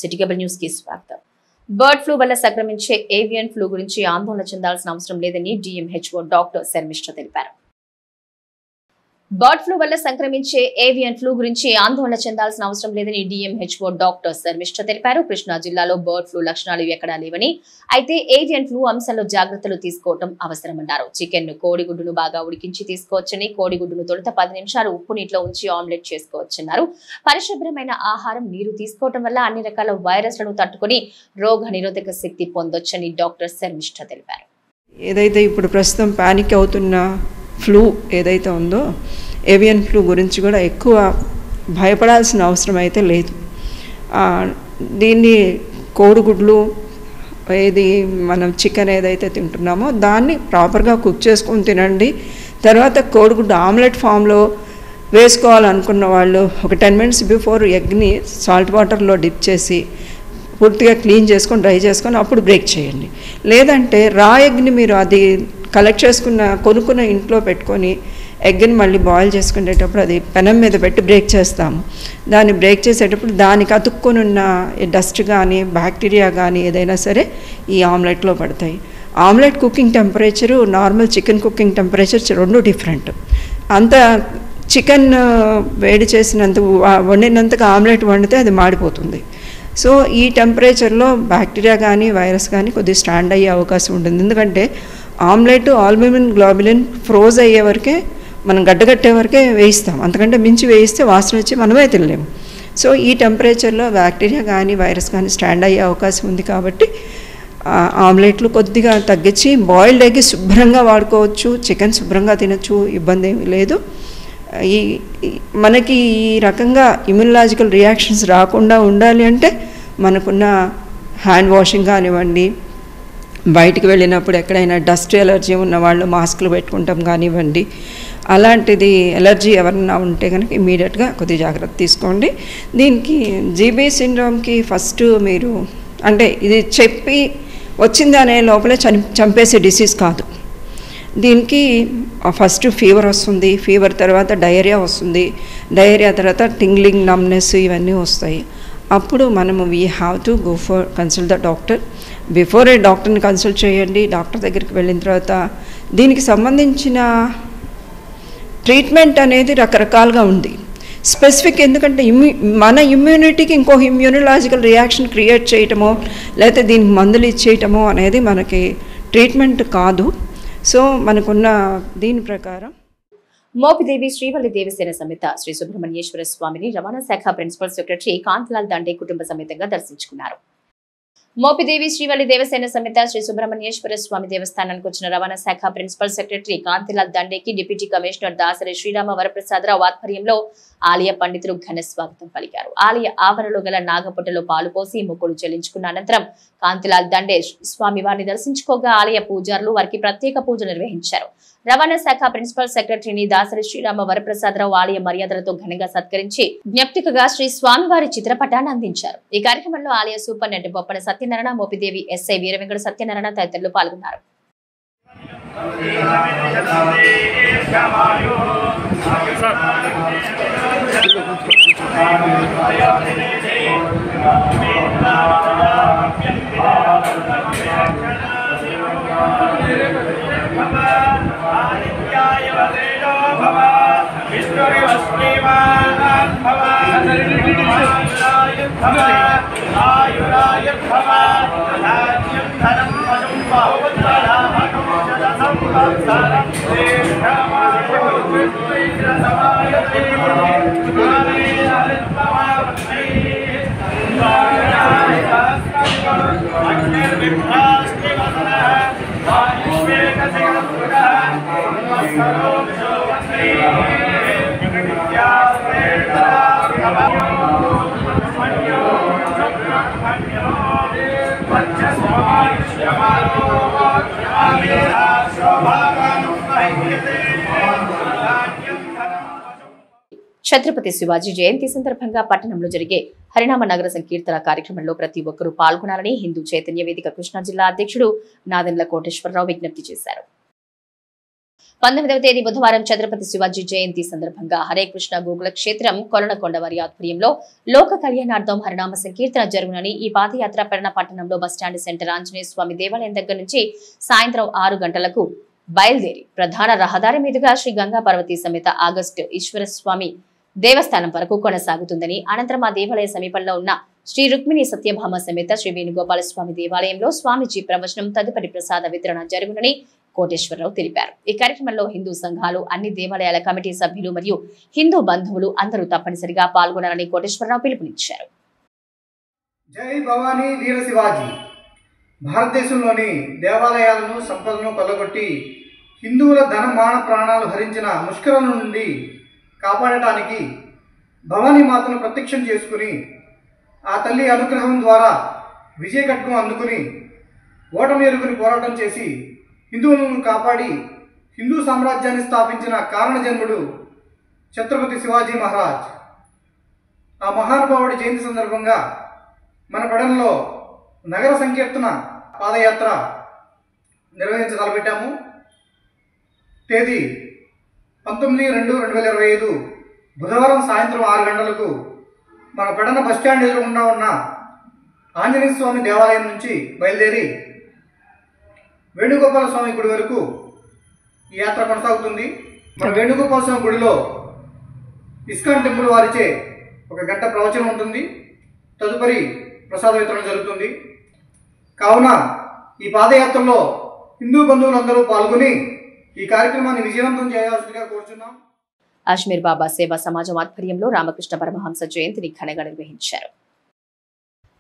City cable news కి స్వాగతం. Bird flu వల్ల సంక్రమించే ఏవియన్ ఫ్లూ గురించి ఆందోళన చెందాల్సిన అవసరం లేదని DMHO డాక్టర్ శర్మిష్ఠ తెలిపారు. బర్డ్ ఫ్లూ వల్ల సంక్రమించే ఏవియన్ ఫ్లూ గురించి ఆందోళన చెందాల్సిన అవసరం లేదని DMHO డాక్టర్ శర్మిష్ఠ తెలిపారు. కృష్ణా జిల్లాలో బర్డ్ ఫ్లూ లక్షణాలు ఎక్కడా లేవని, అయితే ఏవియన్ ఫ్లూ అంశంలో జాగ్రత్తలు తీసుకోవడం అవసరమన్నారు. చికెన్ ను కోడిగుడ్డును బాగా ఉడికించి తీసుకోవచ్చని, కోడిగుడ్డును తొలుత 10 నిమిషాలు ఉప్పు నీటిలో ఉంచి ఆమ్లెట్ చేసుకోవచ్చన్నారు. పరిశుభ్రమైన ఆహారం, నీరు తీసుకోవడం వల్ల అన్ని రకాల వైరస్లను తట్టుకుని రోగ నిరోధక శక్తి పొందొచ్చని డాక్టర్ శర్మిష్ఠ తెలిపారు. ఏదైతే ఇప్పుడు ప్రస్తుతం పానిక్ అవుతున్న ఫ్లూ ఏదైతే ఉందో, ఏవియన్ ఫ్లూ గురించి కూడా ఎక్కువ భయపడాల్సిన అవసరం అయితే లేదు. దీన్ని కోడిగుడ్లు ఏది మనం చికెన్ ఏదైతే తింటున్నామో దాన్ని ప్రాపర్గా కుక్ చేసుకొని తినండి. తర్వాత కోడిగుడ్డు ఆమ్లెట్ ఫామ్లో వేసుకోవాలనుకున్న వాళ్ళు ఒక 10 minutes బిఫోర్ ఎగ్ని సాల్ట్ వాటర్లో డిప్ చేసి పూర్తిగా క్లీన్ చేసుకొని డ్రై చేసుకొని అప్పుడు బ్రేక్ చేయండి. లేదంటే రా ఎగ్ని మీరు అది కలెక్ట్ కొనుక్కున్న ఇంట్లో పెట్టుకొని ఎగ్ని మళ్ళీ బాయిల్ చేసుకునేటప్పుడు అది పెనం మీద పెట్టి బ్రేక్ చేస్తాము. దాన్ని బ్రేక్ చేసేటప్పుడు దానికి అతుక్కొని ఉన్న డస్ట్ కానీ బ్యాక్టీరియా కానీ ఏదైనా సరే ఈ ఆమ్లెట్లో పడతాయి. Omelette cooking temperature normal chicken cooking temperature రెండు డిఫరెంట్. అంత చికెన్ వేడి చేసినంత వండినంతగా ఆమ్లెట్ వండితే అది మాడిపోతుంది. సో ఈ టెంపరేచర్లో బ్యాక్టీరియా కానీ వైరస్ కానీ కొద్దిగా స్టాండ్ అయ్యే అవకాశం ఉంటుంది. ఎందుకంటే ఆమ్లెట్ ఆల్బుమిన్ గ్లోబులిన్ ఫ్రోజ్ అయ్యే వరకే, మనం గడ్డగట్టే వరకే వేయిస్తాం. అంతకంటే మించి వేయిస్తే వాసన వచ్చి మనమే తినలేము. సో ఈ టెంపరేచర్లో బ్యాక్టీరియా కానీ వైరస్ కానీ స్టాండ్ అయ్యే అవకాశం ఉంది. కాబట్టి ఆమ్లెట్లు కొద్దిగా తగ్గించి బాయిల్డ్ ఎగ్ శుభ్రంగా వాడుకోవచ్చు, చికెన్ శుభ్రంగా తినచ్చు, ఇబ్బంది ఏమీ లేదు. మనకి ఈ రకంగా ఇమ్యూనలాజికల్ రియాక్షన్స్ రాకుండా ఉండాలి అంటే మనకున్న హ్యాండ్ వాషింగ్ కానివ్వండి, బయటికి వెళ్ళినప్పుడు ఎక్కడైనా డస్ట్ ఎలర్జీ ఉన్న వాళ్ళు మాస్కులు పెట్టుకుంటాం కానివ్వండి, అలాంటిది ఎలర్జీ ఎవరన్నా ఉంటే కనుక ఇమీడియట్గా కొద్దిగా జాగ్రత్త తీసుకోండి. దీనికి జీబీ సిండ్రోమ్కి ఫస్ట్ మీరు అంటే ఇది చెప్పి వచ్చిందనే లోపలే చంపేసే డిసీజ్ కాదు. దీనికి ఫస్ట్ ఫీవర్ వస్తుంది, ఫీవర్ తర్వాత డయేరియా వస్తుంది, డయేరియా తర్వాత టింగ్లింగ్, నమ్నెస్ ఇవన్నీ వస్తాయి. అప్పుడు మనము we have to go for consult the doctor. Before డాక్టర్ని కన్సల్ట్ చేయండి. డాక్టర్ దగ్గరికి వెళ్ళిన తర్వాత దీనికి సంబంధించిన ట్రీట్మెంట్ అనేది రకరకాలుగా ఉంది. స్పెసిఫిక్ ఎందుకంటే మన ఇమ్యూనిటీకి ఇంకో ఇమ్యూనలాజికల్ రియాక్షన్ క్రియేట్ చేయటమో లేకపోతే దీనికి మందులు ఇచ్చేయటమో అనేది మనకి ట్రీట్మెంట్ కాదు. సో మనకున్న దీని ప్రకారం మోపిదేవి శ్రీవల్లి దేవసేన సమేత శ్రీ సుబ్రహ్మణ్యేశ్వర స్వామిని రవాణా శాఖ ప్రిన్సిపల్ సెక్రటరీ కాంతిలాల్ దండే కుటుంబ సమేతంగా దర్శించుకున్నారు. మోపిదేవి శ్రీవల్లి దేవసేన సమేత శ్రీ సుబ్రహ్మణ్యేశ్వర స్వామి దేవస్థానానికి వచ్చిన రవాణా శాఖ ప్రిన్సిపల్ సెక్రటరీ కాంతిలాల్ దండేకి డిప్యూటీ కమిషనర్ దాసరి శ్రీరామ వరప్రసాదరావు ఆధ్వర్యంలో ఆలయ పండితులు ఘన స్వాగతం పలికారు. ఆలయ ఆవరణలో గల నాగపుట్టలో పాలు పోసి మొక్కులు చెల్లించుకున్న అనంతరం కాంతిలాల్ దండే స్వామి వారిని దర్శించుకోగా ఆలయ పూజారులు వారికి ప్రత్యేక పూజ నిర్వహించారు. రవాణా శాఖ ప్రిన్సిపల్ సెక్రటరీని దాసరి శ్రీరామ వరప్రసాదరావు ఆలయ మర్యాదలతో ఘనంగా సత్కరించి జ్ఞప్తికగా శ్రీ స్వామివారి చిత్రపటాన్ని అందించారు. ఈ కార్యక్రమంలో ఆలయ సూపరింటెండెంట్ బొప్పన సత్యనారాయణ, మోపిదేవి SI వీరవెంకట సత్యనారాయణ తదితరులు పాల్గొన్నారు. ఛత్రపతి శివాజీ జయంతి సందర్భంగా పట్టణంలో జరిగే హరినామ నగర సంకీర్తన కార్యక్రమంలో ప్రతి ఒక్కరూ పాల్గొనాలని హిందూ చైతన్య వేదిక కృష్ణా జిల్లా అధ్యక్షుడు నాదెండ్ల కోటేశ్వరరావు విజ్ఞప్తి చేశారు. 19వ తేదీ బుధవారం ఛత్రపతి శివాజీ జయంతి సందర్భంగా హరే కృష్ణ గోకుల క్షేత్రం కొలనకొండ వారి ఆధ్వర్యంలో లోక కళ్యాణార్థం హరినామ సంకీర్తన జరుగునని ఈ పాదయాత్ర పెరణ పట్టణంలో బస్టాండ్ సెంటర్ ఆంజనేయ స్వామి దేవాలయం దగ్గర నుంచి సాయంత్రం 6 గంటలకు బయలుదేరి ప్రధాన రహదారి మీదుగా శ్రీ గంగా పార్వతీ సమేత ఆగస్టు ఈశ్వర స్వామి దేవస్థానం వరకు కొనసాగుతుందని అనంతరం ఆ దేవాలయ సమీపంలో ఉన్న శ్రీ రుక్మిణి సత్యభామ సమేత శ్రీ వేణుగోపాల స్వామి దేవాలయంలో స్వామిజీ ప్రవచనం తదుపరి ప్రసాద వితరణ జరుగునని కోటేశ్వరరావు తెలిపారు. ఈ కార్యక్రమంలో హిందూ సంఘాలు, అన్ని దేవాలయాల కమిటీ సభ్యులు మరియు హిందూ బంధువులు అందరూ తప్పనిసరిగా పాల్గొనాలని కోటేశ్వరరావు పిలుపునిచ్చారు. జై భవానీ వీర శివాజీ. భారతదేశంలోని దేవాలయాలను సంపదను కొల్లగొట్టి హిందువుల ధన మాన ప్రాణాలు హరించిన ముష్కరుల నుండి కాపాడటానికి భవానీ మాతను ప్రత్యక్షం చేసుకుని ఆ తల్లి అనుగ్రహం ద్వారా విజయఖడ్గం అందుకుని ఓటమి ఎరుగుని పోరాటం చేసి హిందువులను కాపాడి హిందూ సామ్రాజ్యాన్ని స్థాపించిన కారణజన్ముడు ఛత్రపతి శివాజీ మహారాజ్. ఆ మహానుభావుడి జయంతి సందర్భంగా మన పడనలో నగర సంకీర్తన పాదయాత్ర నిర్వహించగలబెట్టాము. తేదీ 19/2/2025 బుధవారం సాయంత్రం 6 గంటలకు మన పెడన బస్టాండ్ ఎదురుగుండా ఉన్న ఆంజనేయ స్వామి దేవాలయం నుంచి బయలుదేరి వేణుగోపాల స్వామి గుడి వరకు ఈ యాత్ర కొనసాగుతుంది. మన వేణుగోపాల స్వామి గుడిలో ఇస్కాన్ టెంపుల్ వారిచే 1 గంట ప్రవచనం ఉంటుంది. తదుపరి ప్రసాద వితరణ జరుగుతుంది. కావున ఈ పాదయాత్రలో హిందూ బంధువులందరూ పాల్గొని ఈ కార్యక్రమాన్ని విజయవంతం చేయాల్సిందిగా కోరుచున్నాం. అజ్మీర్ బాబా సేవా సమాజం ఆధ్వర్యంలో రామకృష్ణ పరమహంస జయంతిని ఘనంగా నిర్వహించారు.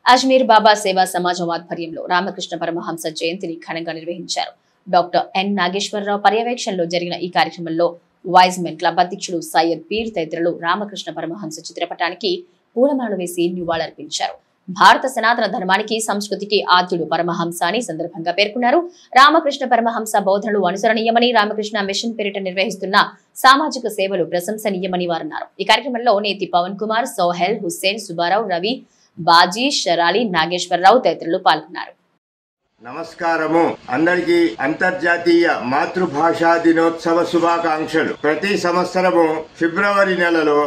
అజ్మీర్ బాబా సేవా సమాజం ఆధ్వర్యంలో రామకృష్ణ పరమహంస జయంతిని ఘనంగా నిర్వహించారు. డాక్టర్ ఎన్ నాగేశ్వరరావు పర్యవేక్షణలో జరిగిన ఈ కార్యక్రమంలో వైజ్మెన్ క్లబ్ అధ్యక్షుడు సయ్యద్ పీర్ తదితరులు రామకృష్ణ పరమహంస చిత్రపటానికి పూలమాలలు వేసి నివాళులర్పించారు. భారత సనాతన ధర్మానికి, సంస్కృతికి ఆద్యుడు పరమహంస అని సందర్భంగా పేర్కొన్నారు. రామకృష్ణ పరమహంస బోధనలు అనుసరణీయమని, రామకృష్ణ మిషన్ పేరిట నిర్వహిస్తున్న సామాజిక సేవలు ప్రశంసనీయమని వారన్నారు. ఈ కార్యక్రమంలో నేతి పవన్ కుమార్, సోహెల్, హుస్సేన్, సుబ్బారావు, రవి, బాజీ, షరాలి, నాగేశ్వరరావు తదితరులు పాల్గొన్నారు. నమస్కారము. అందరికీ అంతర్జాతీయ మాతృభాషా దినోత్సవ శుభాకాంక్షలు. ప్రతి సంవత్సరము ఫిబ్రవరి నెలలో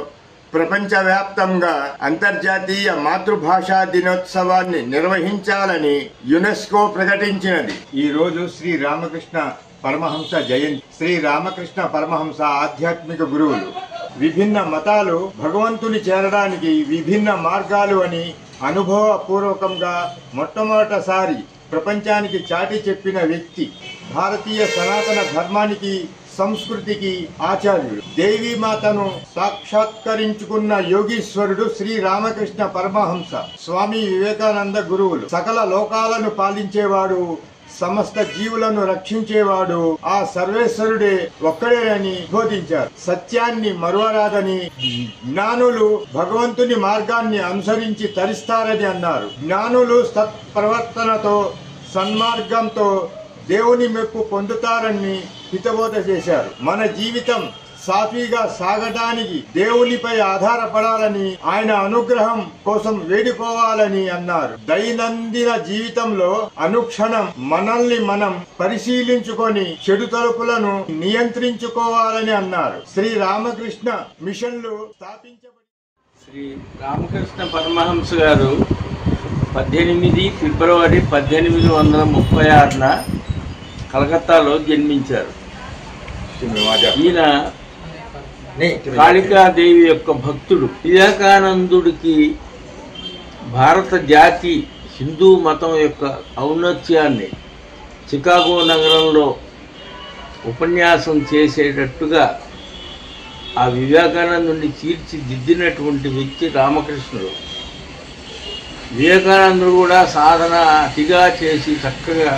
ప్రపంచవ్యాప్తంగా అంతర్జాతీయ మాతృభాషా దినోత్సవాన్ని నిర్వహించాలని యునెస్కో ప్రకటించినది. ఈ రోజు శ్రీ రామకృష్ణ పరమహంస జయంతి. శ్రీ రామకృష్ణ పరమహంస ఆధ్యాత్మిక గురువులు. విభిన్న మతాలు భగవంతుని చేరడానికి విభిన్న మార్గాలు అని అనుభవపూర్వకంగా మొట్టమొదటిసారి ప్రపంచానికి చాటి చెప్పిన వ్యక్తి. భారతీయ సనాతన ధర్మానికి, సంస్కృతికి ఆచార్యుడు. దేవీమాతను సాక్షాత్కరించుకున్న యోగీశ్వరుడు శ్రీ రామకృష్ణ పరమహంస. స్వామి వివేకానంద గురువులు. సకల లోకాలను పాలించేవాడు, సమస్త జీవులను రక్షించేవాడు ఆ సర్వేశ్వరుడే ఒక్కడేనని బోధించారు. సత్యాన్ని మరువరాదని, జ్ఞానులు భగవంతుని మార్గాన్ని అనుసరించి తరిస్తారని అన్నారు. జ్ఞానులు సత్ప్రవర్తనతో, సన్మార్గంతో దేవుని మెప్పు పొందుతారని హితబోధ చేశారు. మన జీవితం సాఫీగా సాగడానికి దేవునిపై ఆధారపడాలని, ఆయన అనుగ్రహం కోసం వేడుకోవాలని అన్నారు. దైనందిన జీవితంలో అనుక్షణం మనల్ని మనం పరిశీలించుకొని చెడు తలుపులను నియంత్రించుకోవాలని అన్నారు. శ్రీ రామకృష్ణ మిషన్లు స్థాపించబడి శ్రీ రామకృష్ణ పరమహంస గారు 18 ఫిబ్రవరి 1836న కలకత్తాలో జన్మించారు. ఈయన కాళికాదేవి యొక్క భక్తుడు. వివేకానందుడికి భారత జాతి హిందూ మతం యొక్క ఔన్నత్యాన్ని చికాగో నగరంలో ఉపన్యాసం చేసేటట్టుగా ఆ వివేకానందుని తీర్చిదిద్దినటువంటి వ్యక్తి రామకృష్ణుడు. వివేకానందుడు కూడా సాధన అతిగా చేసి చక్కగా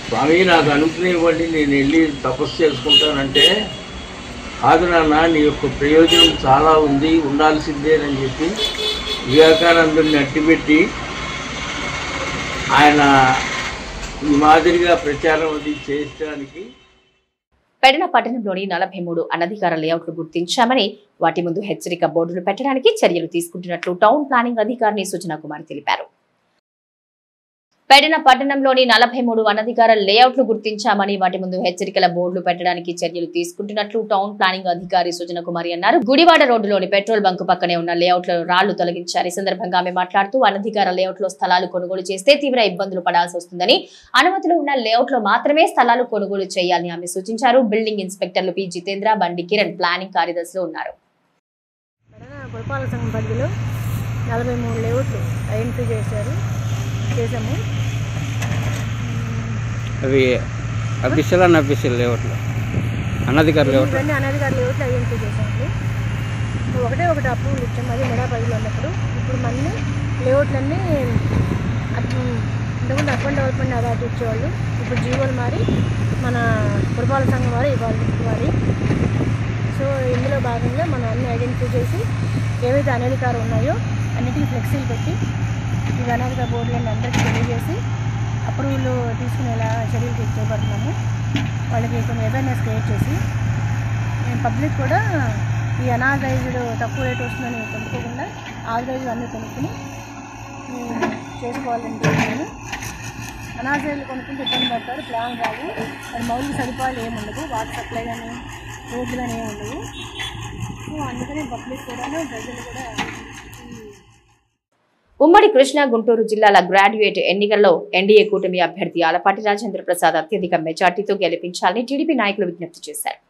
స్వామి నాకు అనుకునేవ్వండి, నేను వెళ్ళి తపస్సు చేసుకుంటానంటే, కాదు నాన్న నీ యొక్క ప్రయోజనం చాలా ఉంది, ఉండాల్సిందేనని చెప్పి వివేకానందుడిని అట్టిపెట్టి ఆయన ఈ మాదిరిగా ప్రచారం అది చేయడానికి. పెడన పట్టణంలోని 43 అనధికార లేఅవుట్లు గుర్తించామని, వాటి ముందు హెచ్చరిక బోర్డులు పెట్టడానికి చర్యలు తీసుకుంటున్నట్లు టౌన్ ప్లానింగ్ అధికారిని సుజనా కుమార్ తెలిపారు. పెడన పట్టణంలోని 43 అనధికార లేఅవుట్లు గుర్తించామని వాటి ముందు హెచ్చరికల బోర్డులు పెట్టడానికి చర్యలు తీసుకుంటున్నట్లు టౌన్ ప్లానింగ్ అధికారి సుజన కుమారి అన్నారు. గుడివాడ రోడ్డులోని పెట్రోల్ బంక్ పక్కనే ఉన్న లేఅవుట్లలో రాళ్లు తొలగించారు. ఈ సందర్భంగా ఆమె మాట్లాడుతూ అనధికార లేఅవుట్లో స్థలాలు కొనుగోలు చేస్తే తీవ్ర ఇబ్బందులు పడాల్సి వస్తుందని, అనుమతులు ఉన్న లేఅవుట్లో మాత్రమే స్థలాలు కొనుగోలు చేయాలని ఆమె సూచించారు. బిల్డింగ్ ఇన్స్పెక్టర్లు పి జితేంద్ర, బండి కిరణ్ ప్లానింగ్ కార్యదర్శిలో ఉన్నారు. 43 లేఅవుట్లు ఐడెంటిఫై చేసాము. అవి అఫీషియల్ అన్అఫీషియల్ లేఅవుట్లు, అనధికార లేఅవుట్లు ఐడెంటిఫై చేసాము. ఒకటి అప్రూవల్ ఇచ్చాము, అది మెడా పరిధిలో ఉన్నప్పుడు. ఇప్పుడు మళ్ళీ లేఅవుట్లన్నీ ఇంతకుముందు అర్బన్ డెవలప్మెంట్ అథారిటీ ఇచ్చేవాళ్ళు, ఇప్పుడు జీవోలు మారి మన పురపాలక సంఘం వారు ఇవ్వాలి. సో ఇందులో భాగంగా మనం అన్ని ఐడెంటిఫై చేసి ఏవైతే అనధికారం ఉన్నాయో అన్నిటికీ ఫ్లెక్సీలు పెట్టి ఈ అనాధికార బోర్డులను అందరికీ తెలియజేసి అప్రూవల్ తీసుకునేలా చర్యలు చేపడుతున్నాము. వాళ్ళకి కొన్ని అవేర్నెస్ క్రియేట్ చేసి పబ్లిక్ కూడా ఈ అనాథరైజ్డ్ తక్కువ రేట్ వస్తుందని కొనుక్కోకుండా ఆథరైజ్డ్ అన్నీ కొనుక్కుని చేసుకోవాలని నేను అనాథరైజ్డ్ కొనుక్కుంటే ఇబ్బంది పడతారు, ప్లాన్ రాదు, మరి మౌలిక సదుపాయాలు ఏమి ఉండదు, వాటర్ సప్లై కానీ రోడ్లు కానీ ఏమి ఉండవు. సో అందుకని పబ్లిక్ కూడా ప్రజలు కూడా ఉమ్మడి కృష్ణా గుంటూరు జిల్లాల గ్రాడ్యుయేట్ ఎన్నికల్లో ఎన్డీఏ కూటమి అభ్యర్థి ఆలపాటి రాజేంద్ర ప్రసాద్ అత్యధిక మెజార్టీతో గెలిపించాలని టీడీపీ నాయకులు విజ్ఞప్తి చేశారు.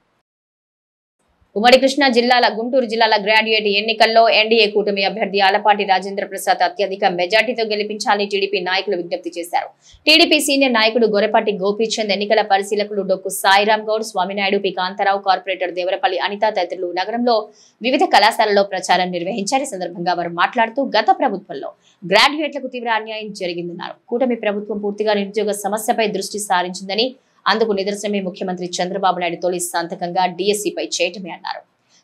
ఉమ్మడి కృష్ణా జిల్లాల గుంటూరు జిల్లాల గ్రాడ్యుయేట్ ఎన్నికల్లో ఎన్డీఏ కూటమి అభ్యర్థి ఆలపాటి రాజేంద్ర ప్రసాద్ అత్యధిక మెజార్టీతో గెలిపించాలని టీడీపీ నాయకులు విజ్ఞప్తి చేశారు. టీడీపీ సీనియర్ నాయకుడు గొరపాటి గోపీచంద్, ఎన్నికల పరిశీలకులు డొక్కు సాయిరామ్ గౌడ్, స్వామినాయుడు, పి కాంతారావు, కార్పొరేటర్ దేవరపల్లి అనిత తదితరులు నగరంలో వివిధ కళాశాలలో ప్రచారం నిర్వహించారు. ఈ సందర్భంగా వారు మాట్లాడుతూ గత ప్రభుత్వంలో గ్రాడ్యుయేట్లకు తీవ్ర అన్యాయం జరిగిందన్నారు. కూటమి ప్రభుత్వం పూర్తిగా నిరుద్యోగ సమస్యపై దృష్టి సారించిందని, అందుకు నిదర్శనమే ముఖ్యమంత్రి చంద్రబాబు నాయుడు తొలి సంతకంగా డిఎస్సిపై చేయటమే అన్నారు.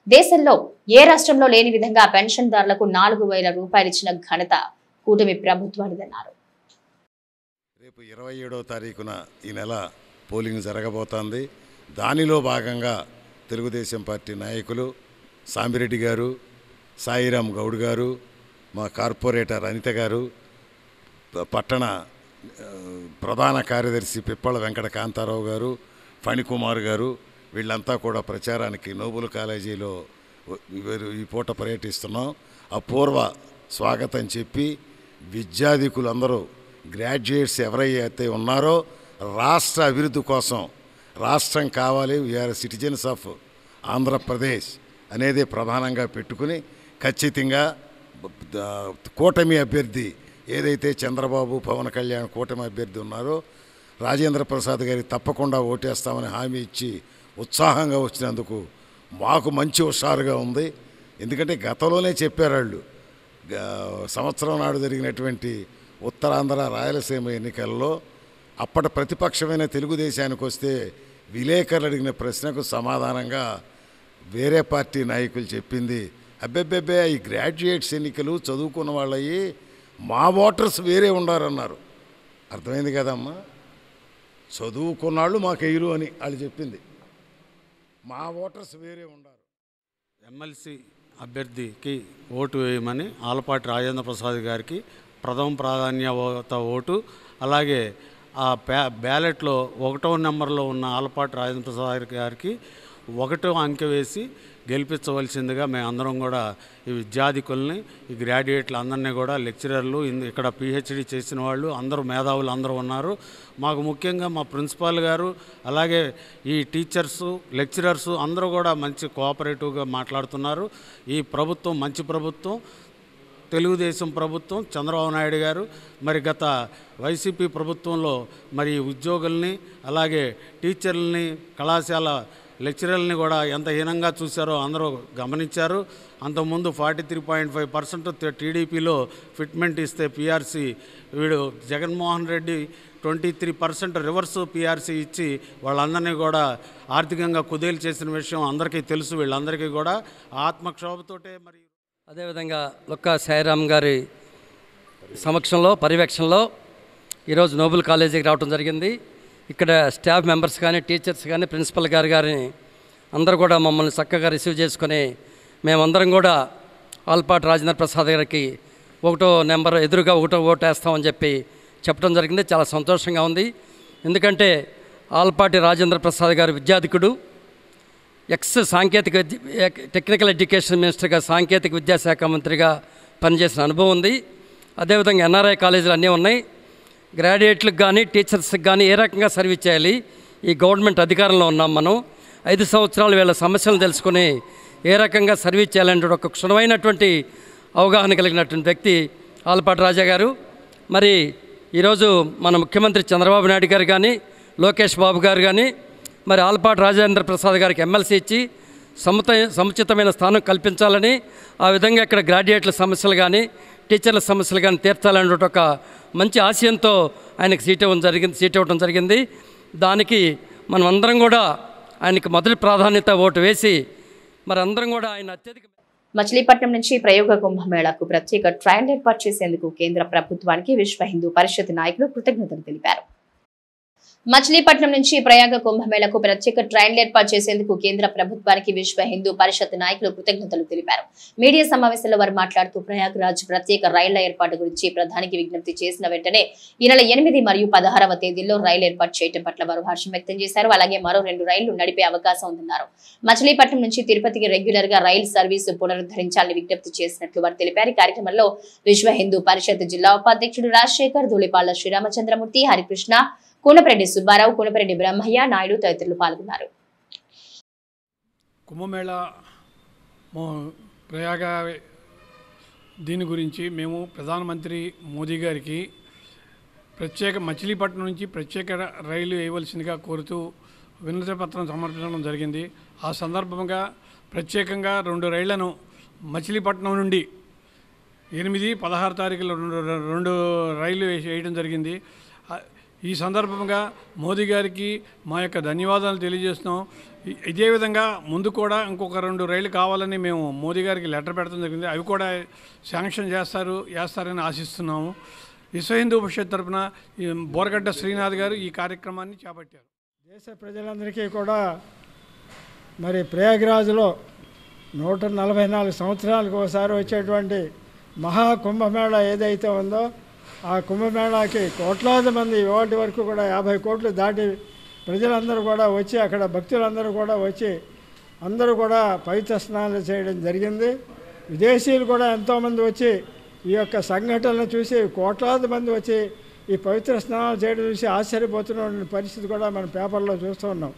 దేశంలో ఏ రాష్ట్రంలో లేని విధంగా పెన్షన్దారులకు 4,000 రూపాయలు ఇచ్చిన ఘనత కూటమి ప్రభుత్వానిదన్నారు. రేపు 27వ తారీఖున ఈ నెల పోలింగ్ జరగబోతోంది. దానిలో భాగంగా తెలుగుదేశం పార్టీ నాయకులు సాంబిరెడ్డి గారు, సాయిరామ్ గౌడ్ గారు, మా కార్పొరేటర్ అనిత గారు, పట్టణ ప్రధాన కార్యదర్శి పిప్పళ వెంకట కాంతారావు గారు, ఫణికుమార్ గారు, వీళ్ళంతా కూడా ప్రచారానికి నోబుల్ కాలేజీలో ఈ పూట పర్యటిస్తున్నాం. అపూర్వ స్వాగతం చెప్పి విద్యాధికులందరూ గ్రాడ్యుయేట్స్ ఎవరైతే ఉన్నారో రాష్ట్ర అభివృద్ధి కోసం, రాష్ట్రం కావాలి, వీఆర్ సిటిజన్స్ ఆఫ్ ఆంధ్రప్రదేశ్ అనేది ప్రధానంగా పెట్టుకుని ఖచ్చితంగా కూటమి అభ్యర్థి ఏదైతే చంద్రబాబు, పవన్ కళ్యాణ్ కూటమి అభ్యర్థి ఉన్నారో రాజేంద్ర ప్రసాద్ గారికి తప్పకుండా ఓటేస్తామని హామీ ఇచ్చి ఉత్సాహంగా వచ్చినందుకు మాకు మంచి హుషారుగా ఉంది. ఎందుకంటే గతంలోనే చెప్పారు వాళ్ళు, సంవత్సరం నాడు జరిగినటువంటి ఉత్తరాంధ్ర రాయలసీమ ఎన్నికల్లో అప్పటి ప్రతిపక్షమైన తెలుగుదేశానికి వస్తే విలేకరులు అడిగిన ప్రశ్నకు సమాధానంగా వేరే పార్టీ నాయకులు చెప్పింది, అబ్బెబ్బెబ్బే ఈ గ్రాడ్యుయేట్స్ ఎన్నికలు చదువుకున్న వాళ్ళయి, మా ఓటర్స్ వేరే ఉండారన్నారు. అర్థమైంది కదమ్మా, చదువుకున్న వాళ్ళు మాకు ఎయ్యరు అని వాళ్ళు చెప్పింది, మా ఓటర్స్ వేరే ఉండారు. ఎమ్మెల్సీ అభ్యర్థికి ఓటు వేయమని ఆలపాటి రాజేంద్ర ప్రసాద్ గారికి ప్రథమ ప్రాధాన్యత ఓటు, అలాగే ఆ బ్యాలెట్లో 1వ నెంబర్లో ఉన్న ఆలపాటి రాజేంద్ర ప్రసాద్ గారికి 1వ అంకె వేసి గెలిపించవలసిందిగా మేము అందరం కూడా ఈ విద్యాధికుల్ని, ఈ గ్రాడ్యుయేట్లు అందరినీ కూడా, లెక్చరర్లు, ఇక్కడ పిహెచ్డి చేసిన వాళ్ళు అందరూ మేధావులు అందరూ ఉన్నారు. మాకు ముఖ్యంగా మా ప్రిన్సిపాల్ గారు, అలాగే ఈ టీచర్సు, లెక్చరర్సు అందరూ కూడా మంచి కోఆపరేటివ్గా మాట్లాడుతున్నారు. ఈ ప్రభుత్వం మంచి ప్రభుత్వం, తెలుగుదేశం ప్రభుత్వం, చంద్రబాబు నాయుడు గారు. మరి గత వైసీపీ ప్రభుత్వంలో మరి ఉద్యోగుల్ని, అలాగే టీచర్లని, కళాశాల లెక్చరర్లని కూడా ఎంత హీనంగా చూశారో అందరూ గమనించారు. అంతకుముందు 43.5% టీడీపీలో ఫిట్మెంట్ ఇస్తే పీఆర్సీ, వీడు జగన్మోహన్ రెడ్డి 23% రివర్స్ పీఆర్సీ ఇచ్చి వాళ్ళందరినీ కూడా ఆర్థికంగా కుదేలు చేసిన విషయం అందరికీ తెలుసు. వీళ్ళందరికీ కూడా ఆత్మక్షోభతోటే. మరి అదేవిధంగా లొక్కా సాయిరామ్ గారి సమక్షంలో, పర్యవేక్షణలో ఈరోజు నోబుల్ కాలేజీకి రావడం జరిగింది. ఇక్కడ స్టాఫ్ మెంబర్స్ కానీ, టీచర్స్ కానీ, ప్రిన్సిపల్ గారు అందరూ కూడా మమ్మల్ని చక్కగా రిసీవ్ చేసుకొని మేమందరం కూడా ఆలపాటి రాజేంద్ర ప్రసాద్ గారికి 1వ నెంబర్ ఎదురుగా 1వ ఓటు వేస్తామని చెప్పి చెప్పడం జరిగింది. చాలా సంతోషంగా ఉంది. ఎందుకంటే ఆలపాటి రాజేంద్ర ప్రసాద్ గారు విద్యాధికుడు, టెక్నికల్ ఎడ్యుకేషన్ మినిస్టర్గా సాంకేతిక విద్యాశాఖ మంత్రిగా పనిచేసిన అనుభవం ఉంది. అదేవిధంగా ఎన్ఆర్ఐ కాలేజీలు అన్నీ ఉన్నాయి. గ్రాడ్యుయేట్లకు కానీ టీచర్స్కి కానీ ఏ రకంగా సర్వీస్ చేయాలి, ఈ గవర్నమెంట్ అధికారంలో ఉన్నాం మనం. 5 సంవత్సరాలు వీళ్ళ సమస్యలను తెలుసుకుని ఏ రకంగా సర్వీస్ చేయాలంటే ఒక క్షుణ్ణమైనటువంటి అవగాహన కలిగినటువంటి వ్యక్తి ఆలపాటి రాజా గారు. మరి ఈరోజు మన ముఖ్యమంత్రి చంద్రబాబు నాయుడు గారు కానీ, లోకేష్ బాబు గారు కానీ మరి ఆలపాటి రాజేంద్ర ప్రసాద్ గారికి ఎమ్మెల్సీ ఇచ్చి సముచితమైన స్థానం కల్పించాలని, ఆ విధంగా ఇక్కడ గ్రాడ్యుయేట్ల సమస్యలు కానీ టీచర్ల సమస్యలు కానీ తీర్చాలనే ఒక మంచి ఆశయంతో ఆయనకు సీట్ ఇవ్వడం జరిగింది. దానికి మనం అందరం కూడా ఆయనకి మొదటి ప్రాధాన్యత ఓటు వేసి మరి అందరం కూడా ఆయన అత్యధిక. మచిలీపట్నం నుంచి ప్రయోగ కుంభమేళాకు ప్రత్యేక ట్రైన్ ఏర్పాటు చేసేందుకు కేంద్ర ప్రభుత్వానికి విశ్వ హిందూ పరిషత్ నాయకులు కృతజ్ఞతలు తెలిపారు. మచిలీపట్నం నుంచి ప్రయాగ కుంభమేళకు ప్రత్యేక ట్రైన్లు ఏర్పాటు చేసేందుకు కేంద్ర ప్రభుత్వానికి విశ్వ హిందూ పరిషత్ నాయకులు కృతజ్ఞతలు తెలిపారు. మీడియా సమావేశంలో వారు మాట్లాడుతూ ప్రయాగ్రాజ్ ప్రత్యేక రైళ్ల ఏర్పాటు గురించి ప్రధానికి విజ్ఞప్తి చేసిన వెంటనే ఈ నెల 8 మరియు 16వ తేదీల్లో రైలు ఏర్పాటు చేయడం పట్ల వారు హర్షం వ్యక్తం చేశారు. అలాగే మరో 2 రైళ్లు నడిపే అవకాశం ఉందన్నారు. మచిలీపట్నం నుంచి తిరుపతికి రెగ్యులర్ గా రైలు సర్వీసు పునరుద్ధరించాలని విజ్ఞప్తి చేసినట్లు వారు తెలిపారు. కార్యక్రమంలో విశ్వ హిందూ పరిషత్ జిల్లా ఉపాధ్యక్షుడు రాజశేఖర్, ధూళిపాళ్ల శ్రీరామచంద్రమూర్తి, హరికృష్ణ, కూనపరెడ్డి సుబ్బారావు, కూనపరెడ్డి బ్రహ్మయ్య నాయుడు తదితరులు పాల్గొన్నారు. కుంభమేళా ప్రయాగ దీని గురించి మేము ప్రధానమంత్రి మోదీ గారికి మచిలీపట్నం నుంచి ప్రత్యేక రైలు వేయవలసిందిగా కోరుతూ వినతి పత్రం సమర్పించడం జరిగింది. ఆ సందర్భంగా ప్రత్యేకంగా 2 రైళ్లను మచిలీపట్నం నుండి 8, 16 తారీఖులో 2 రైళ్లు వేయడం జరిగింది. ఈ సందర్భంగా మోదీ గారికి మా యొక్క ధన్యవాదాలు తెలియజేస్తున్నాం. ఇదే విధంగా ముందు కూడా ఇంకొక 2 రైళ్లు కావాలని మేము మోదీ గారికి లెటర్ పెడతాం జరిగింది. అవి కూడా శాంక్షన్ చేస్తారని ఆశిస్తున్నాము. విశ్వ హిందూ పరిషత్ తరఫున బోరగడ్డ శ్రీనాథ్ గారు ఈ కార్యక్రమాన్ని చేపట్టారు. దేశ ప్రజలందరికీ కూడా మరి ప్రయాగ్రాజ్లో 144 సంవత్సరాలకు ఒకసారి వచ్చేటువంటి మహాకుంభమేళా ఏదైతే ఉందో ఆ కుంభమేళాకి కోట్లాది మంది ఇవాటి వరకు కూడా 50 కోట్లు దాటి ప్రజలందరూ కూడా వచ్చి అక్కడ భక్తులందరూ కూడా వచ్చి అందరూ కూడా పవిత్ర స్నానాలు చేయడం జరిగింది. విదేశీయులు కూడా ఎంతోమంది వచ్చి ఈ యొక్క సంఘటనలు చూసి కోట్లాది మంది వచ్చి ఈ పవిత్ర స్నానాలు చేయడం చూసి ఆశ్చర్యపోతున్న పరిస్థితి కూడా మనం పేపర్లో చూస్తూ ఉన్నాం.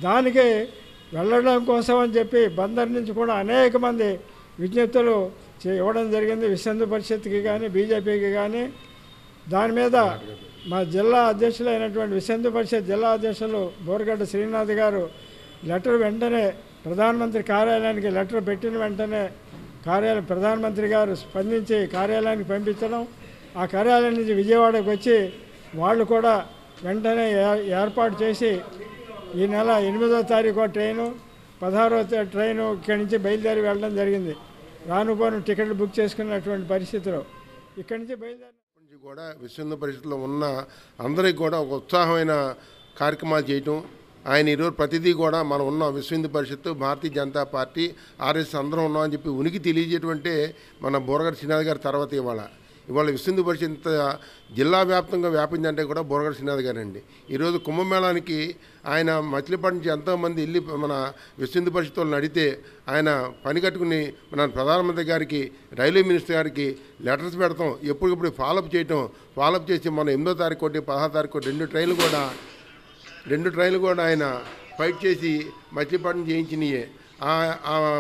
దానికి వెళ్ళడం కోసం అని చెప్పి బందర్ నుంచి కూడా అనేక మంది విజ్ఞప్తులు ఇవ్వడం జరిగింది. విశ్వ హిందూ పరిషత్కి కానీ బీజేపీకి కానీ. దాని మీద మా జిల్లా అధ్యక్షులైనటువంటి విశ్వ హిందూ పరిషత్ జిల్లా అధ్యక్షులు బోరగడ్డ శ్రీనాథ్ గారు లెటర్ వెంటనే ప్రధానమంత్రి కార్యాలయానికి లెటర్ పెట్టిన వెంటనే ప్రధానమంత్రి గారు స్పందించి కార్యాలయానికి పంపించడం, ఆ కార్యాలయం నుంచి విజయవాడకు వచ్చి వాళ్ళు కూడా వెంటనే ఏర్పాటు చేసి ఈ నెల 8వ తారీఖు ట్రైను, 16వ ట్రైను ఇక్కడి నుంచి బయలుదేరి వెళ్ళడం జరిగింది. రానుపోను టికెట్లు బుక్ చేసుకున్నటువంటి పరిస్థితిలో ఇక్కడి నుంచి బయలుదేరి కూడా విశ్వ హిందూ పరిషత్లో ఉన్న అందరికీ కూడా ఒక ఉత్సాహమైన కార్యక్రమాలు చేయటం. ఆయన ఈరోజు ప్రతిదీ కూడా మనం ఉన్నాం, విశ్వ హిందూ పరిషత్తు, భారతీయ జనతా పార్టీ, ఆర్ఎస్ అందరం ఉన్నామని చెప్పి ఉనికి తెలియజేయటంటే మన బోరగడ్డ శ్రీనాథ్ గారి తర్వాత ఇవాళ విశ్వ హిందూ పరిషత్ జిల్లా వ్యాప్తంగా వ్యాపిందంటే కూడా బోరగడ్డ శ్రీనాథ్ గారండి. ఈరోజు కుంభమేళానికి ఆయన మచిలీపట్నం నుంచి ఎంతోమంది వెళ్ళి మన విశ్వ హిందూ పరిషత్ వాళ్ళని అడిగితే ఆయన పని కట్టుకుని మన ప్రధానమంత్రి గారికి, రైల్వే మినిస్టర్ గారికి లెటర్స్ పెడతాం, ఎప్పటికప్పుడు ఫాలోఅప్ చేసి మన 8వ తారీఖు 16వ తారీఖు 2 ట్రైన్లు కూడా ఆయన ఫైట్ చేసి మచిలీపట్నం చేయించినాయే.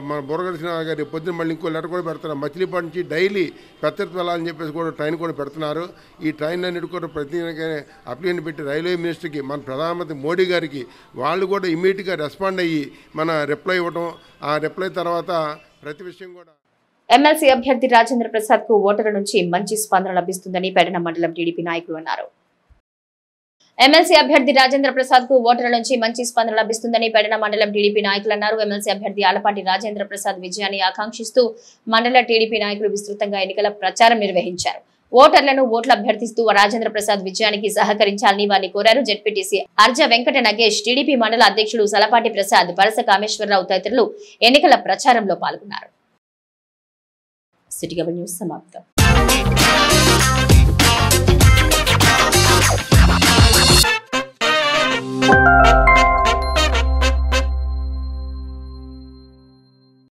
మన బోరగడ్డ శ్రీనాథ్ గారి పొద్దున్న మళ్ళీ ఇంకో లెటర్ కూడా పెడుతున్నారు. మచిలీపట్నం నుంచి డైలీ పెత్తెత్తు వెళ్ళాలని చెప్పేసి కూడా ట్రైన్ కూడా పెడుతున్నారు. ఈ ట్రైన్ అన్నిటి కూడా ప్రతినిధిగా అప్లికేషన్ పెట్టి రైల్వే మినిస్టర్కి, మన ప్రధానమంత్రి మోడీ గారికి వాళ్ళు కూడా ఇమీడియట్గా రెస్పాండ్ అయ్యి మన రిప్లై ఇవ్వడం, ఆ రిప్లై తర్వాత ప్రతి విషయం కూడా. ఎమ్మెల్సీ అభ్యర్థి రాజేంద్ర ప్రసాద్ కు ఓటర్ల నుంచి మంచి స్పందన లభిస్తుందని పెడన మండలం టీడీపీ నాయకులు అన్నారు. ఎమ్మెల్సీ అభ్యర్థి రాజేంద్ర ప్రసాద్ కు ఓటర్ల నుంచి మంచి స్పందన లభిస్తుందని పెడన మండలం టీడీపీ నాయకులు అన్నారు. ఎమ్మెల్సీ అభ్యర్థి ఆలపాటి రాజేంద్ర ప్రసాద్ విజయాన్ని ఆకాంక్షిస్తూ మండల టీడీపీ నాయకులు విస్తృతంగా ఎన్నికల ప్రచారం నిర్వహించారు. ఓటర్లను ఓట్లు అభ్యర్థిస్తూ రాజేంద్ర ప్రసాద్ విజయానికి సహకరించాలని వారిని కోరారు. జెడ్పీటీసీ అర్జ వెంకట నగేష్, టీడీపీ మండల అధ్యక్షుడు సలపాటి ప్రసాద్, పరస కామేశ్వరరావు తదితరులు ఎన్నికల ప్రచారంలో పాల్గొన్నారు. సిటీ న్యూస్ సమాప్తం.